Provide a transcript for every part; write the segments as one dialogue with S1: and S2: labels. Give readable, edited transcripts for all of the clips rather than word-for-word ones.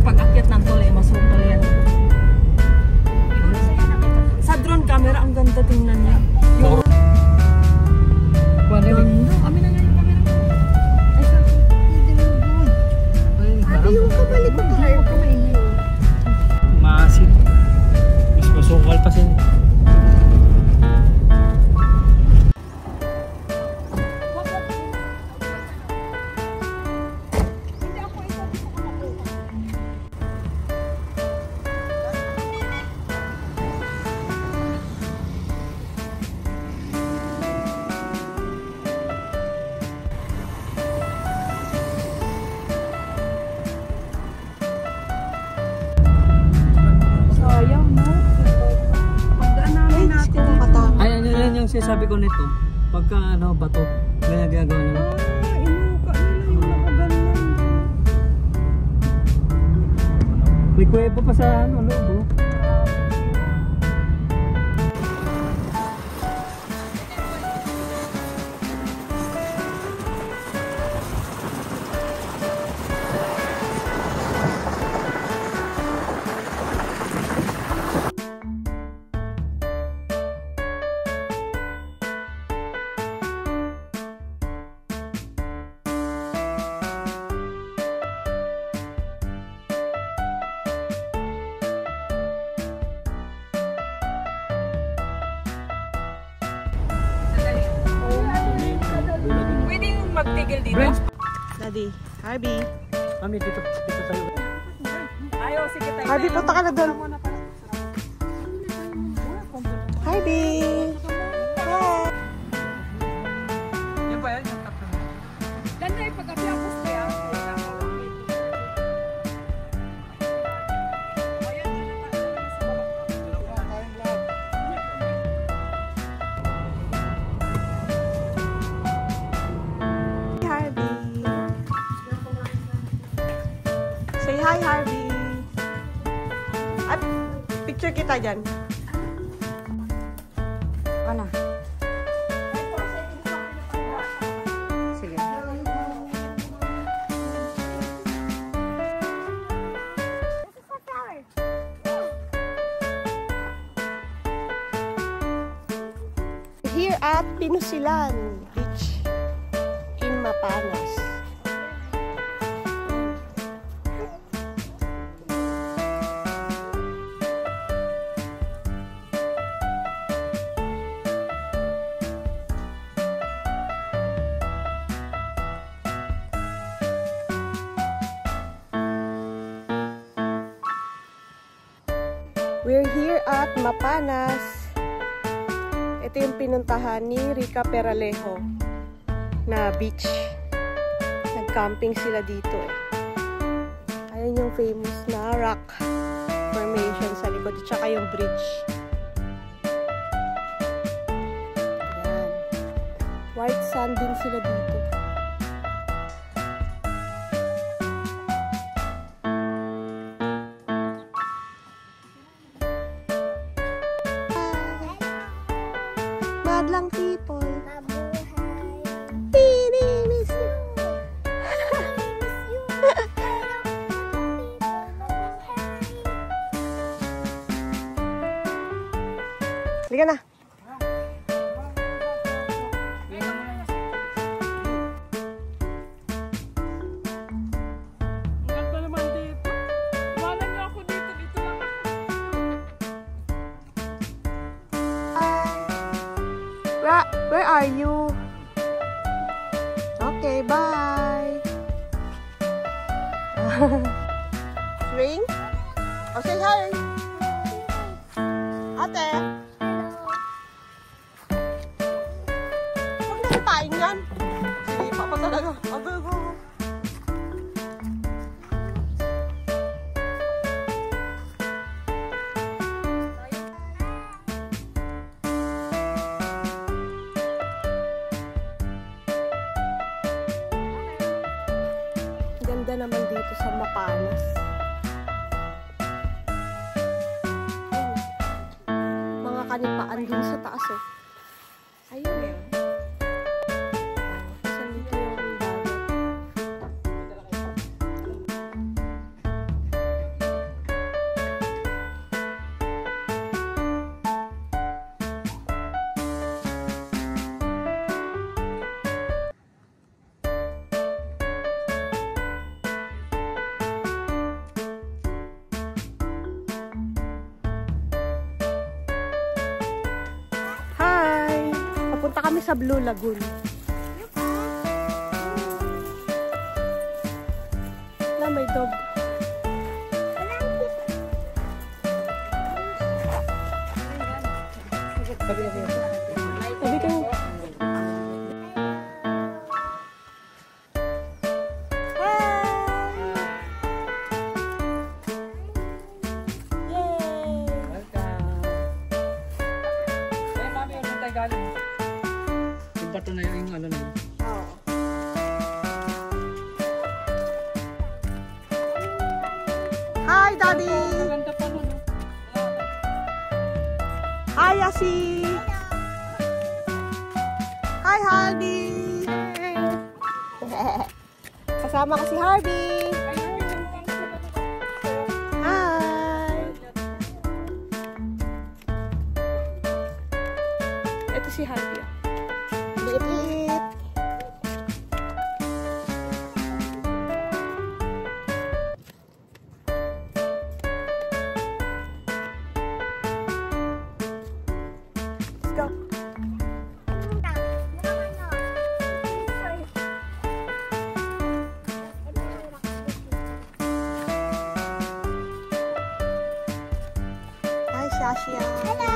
S1: pag-akyat ng tuloy, masong tuloy yan. Sa drone camera, ang ganda tingnan niya. Yung... Amin na nga yung camera. Ay, sa... Ate, yung kabalik ko tayo.
S2: Maasin. Mas masukal pa siya. Sabi ko nito, pagka ano, bato, may nagagawa nila.
S1: Inuka nila yung nakaganon.
S2: May kuweba pa sa ano, loob oh.
S1: Magtigil dito. Daddy, Harvey.
S2: Mami, dito tayo.
S1: Ayaw, sige tayo.
S3: Harvey, punta ka na doon. Harvey. Hi.
S2: Yan ba yan? Yung takto mo?
S1: Ganda yung pagkapiyapos kaya.
S3: Say hi, Harvey. At picture kita dyan.
S1: Ano?
S3: Sige. Here at Pinusilan Beach in Mapanas. We're here at Mapanas. Ito yung pinuntahan ni Rica Peralejo na beach. Nag-camping sila dito eh. Ayan yung famous na rock formation sa likod. Tsaka yung bridge. Ayan. White sand din sila dito. Madlang people. Mabuhay. Miss you. Liga na.
S1: Ganda naman dito. Iwanan niyo ako dito. Dito lang ako.
S3: Where are you? Okay, bye. Swing? Oh, say hi. Ate. Huwag na kitain yan. Sige, papa talaga. Go. Ganda naman dito sa Mapanas. Mga kanipaan din sa taas oh. Ayun eh. Saan dito yung dagat? Punta kami sa Blue Lagoon. Na, may dog. Sabi ko.
S2: Yung bato na yung ano na yun.
S3: Hi, Daddy!
S1: Maganda pa nun.
S3: Hi, Yasi! Hi, Harvey! Kasama ko si Harvey! Hi! Ito si Harvey. Liit-liit! Let's go! Hi, Shashia! Hello!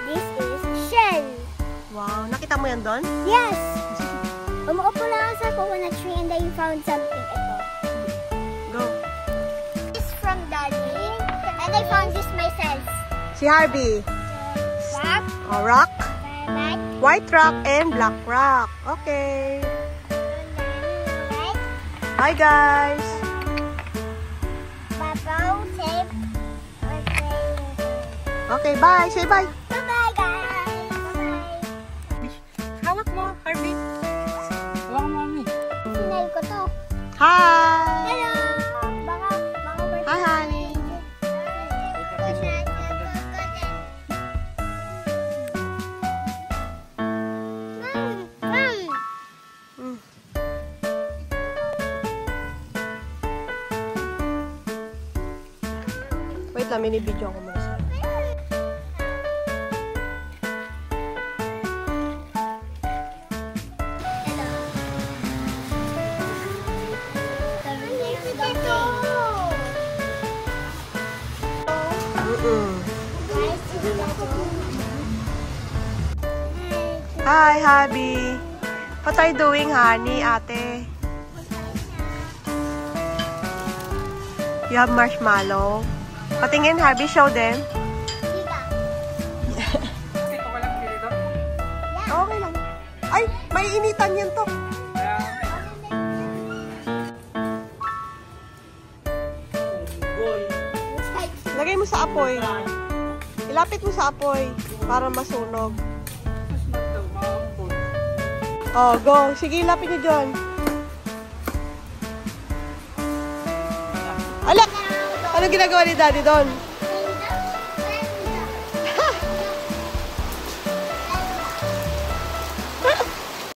S4: This is shell.
S3: Wow, nakita mo yan doon?
S4: Yes! Umuupo lang ako sa coconut tree and I found something. Ito.
S3: Go.
S4: This is from Daddy. And I found this myself.
S3: Si Harvey.
S4: Rock,
S3: Oh, rock.
S4: black,
S3: White rock and black rock. Okay.
S4: right,
S3: Hi, guys.
S4: purple, shape,
S3: Okay, bye. Say bye.
S4: Bye-bye, guys! Bye-bye!
S3: Hawak mo, Harvey.
S2: Wala ka mami.
S4: Sinay ko to.
S3: Hi.
S4: Hello! Baka
S3: Hi, honey. Mm. Wait lang, minibidyo ako muna. Hi, Habi. What are you doing, honey, ate? You have marshmallow. Patingin, Habi, show them.
S2: Kasi ko walang dito.
S3: Okay lang. Ay, may initan yan to. Lagay mo sa apoy. Ilapit mo sa apoy para masunog. Oh, go. Sige, ilapit nyo dyan. Ala! Anong ginagawa ni Daddy doon?